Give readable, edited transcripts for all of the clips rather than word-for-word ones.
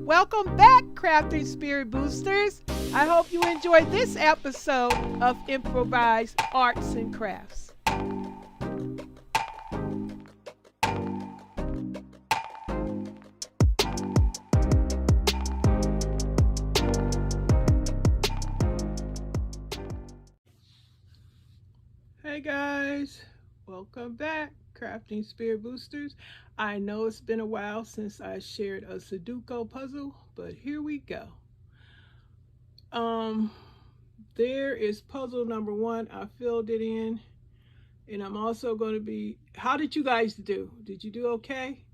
Welcome back, Crafting Spirit Boosters. I hope you enjoyed this episode of Improvised Arts and Crafts. Hey guys, welcome back, Crafting Spirit Boosters. I know it's been a while since I shared a Sudoku puzzle, but here we go. There is puzzle number 1. I filled it in, and I'm also going to be, how did you guys do? Did you do okay?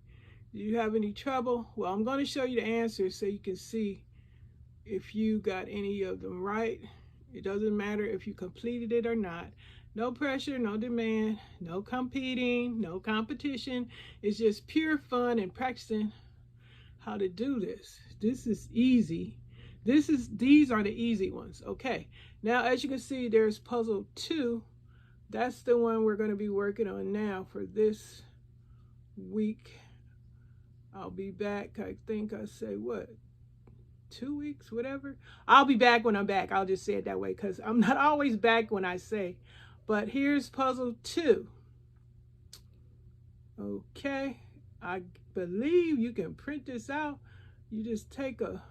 Did you have any trouble? Well, I'm going to show you the answers so you can see if you got any of them right. It doesn't matter if you completed it or not. No pressure, no demand, no competing, no competition. It's just pure fun and practicing how to do this. This is easy. These are the easy ones. Okay, now as you can see, there's puzzle 2. That's the one we're going to be working on now for this week. I'll be back, I think I say what, 2 weeks, whatever. I'll be back when I'm back. I'll just say it that way because I'm not always back when I say. But here's puzzle 2. Okay, I believe you can print this out. You just take a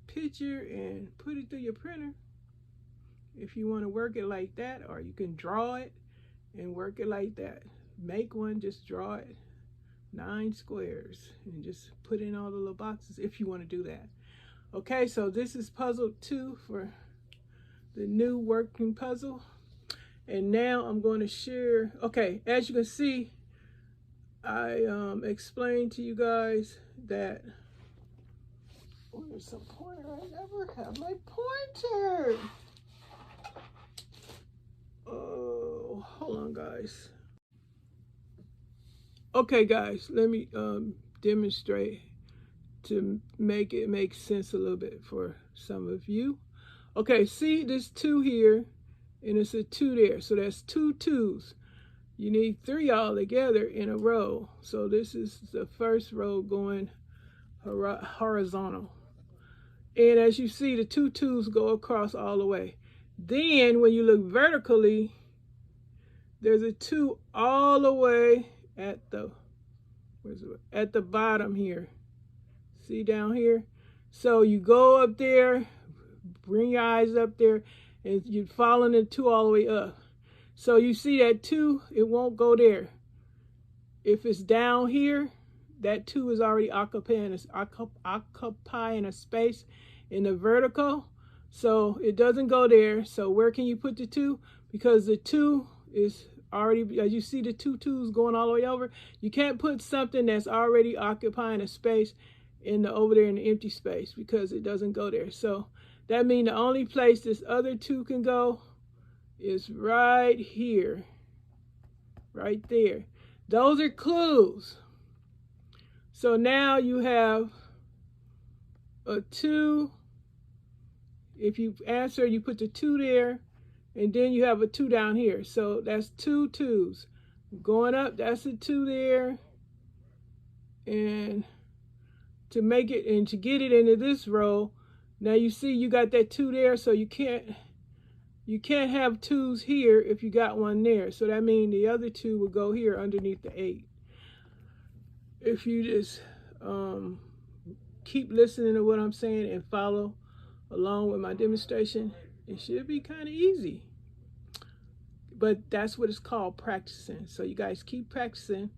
picture and put it through your printer if you want to work it like that, or you can draw it and work it like that. Make one, just draw it 9 squares and just put in all the little boxes if you want to do that. Okay, so this is puzzle 2 for the new working puzzle. And now I'm going to share, okay, as you can see, I explained to you guys that, where's the pointer? I never have my pointer. Oh, hold on, guys. Okay, guys, let me demonstrate to make it make sense a little bit for some of you. Okay, see this 2 here, and it's a 2 there, so that's 2 2s. You need 3 all together in a row. So this is the first row going horizontal. And as you see, the 2 2s go across all the way. Then when you look vertically, there's a 2 all the way at the, at the bottom here. See down here? So you go up there, bring your eyes up there, and you're following the 2 all the way up. So you see that 2, it won't go there. If it's down here, that 2 is already occupying a space in the vertical. So it doesn't go there. So where can you put the 2? Because the 2 is already, as you see the 2 2s going all the way over, you can't put something that's already occupying a space over there in the empty space because it doesn't go there. So that means the only place this other 2 can go is right here, right there. Those are clues. So now you have a 2. If you answer, you put the 2 there, and then you have a 2 down here. So that's 2 2s. Going up, that's a 2 there. And to make it, and to get it into this row, now you see you got that 2 there, so you can't have 2s here if you got one there. So that means the other 2 will go here underneath the 8. If you just keep listening to what I'm saying and follow along with my demonstration, it should be kind of easy. But that's what it's called, practicing. So you guys keep practicing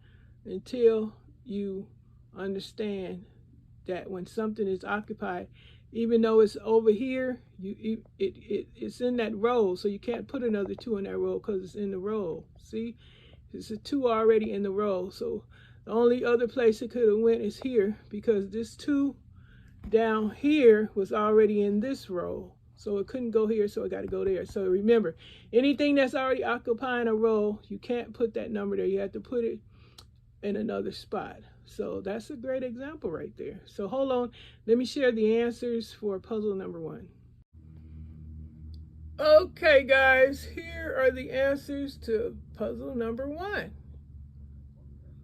until you understand that when something is occupied, even though it's over here, it's in that row, so you can't put another 2 in that row because it's in the row. See, it's a 2 already in the row. So the only other place it could have went is here, because this 2 down here was already in this row. So it couldn't go here, so it got to go there. So remember, anything that's already occupying a row, you can't put that number there. You have to put it in another spot. So that's a great example right there. So hold on, let me share the answers for puzzle number 1. Okay guys, here are the answers to puzzle number 1.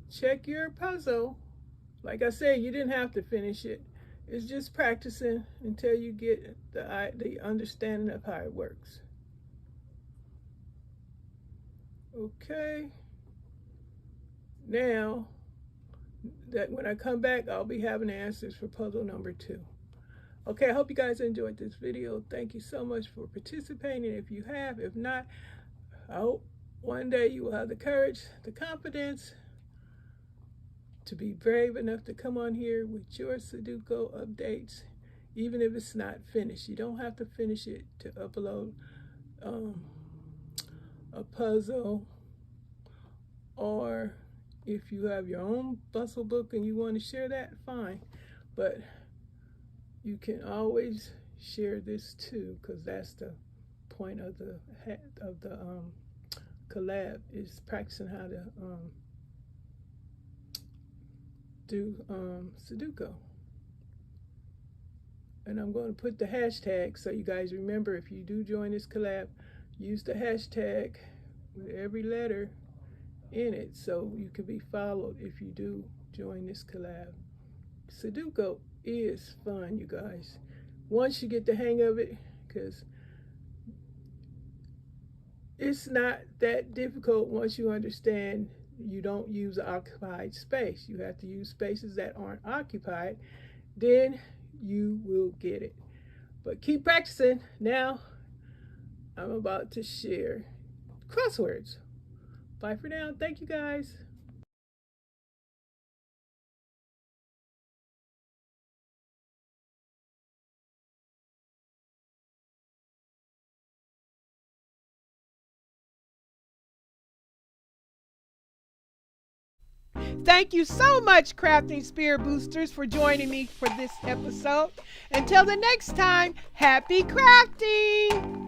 Check your puzzle. Like I said, you didn't have to finish it. It's just practicing until you get the understanding of how it works. Okay. Now, that when I come back, I'll be having answers for puzzle number 2. Okay, I hope you guys enjoyed this video. Thank you so much for participating. If you have, if not, I hope one day you will have the courage, the confidence to be brave enough to come on here with your Sudoku updates, even if it's not finished. You don't have to finish it to upload a puzzle, or if you have your own puzzle book and you want to share that, fine. But you can always share this too, because that's the point of the collab, is practicing how to do Sudoku. And I'm going to put the hashtag so you guys remember, if you do join this collab, use the hashtag with every letter in it so you can be followed if you do join this collab. Sudoku is fun, you guys, once you get the hang of it, because it's not that difficult once you understand you don't use occupied space. You have to use spaces that aren't occupied. Then you will get it. But keep practicing. Now, I'm about to share crosswords. Bye for now. Thank you, guys. Thank you so much, Crafting Spirit Boosters, for joining me for this episode. Until the next time, happy crafting!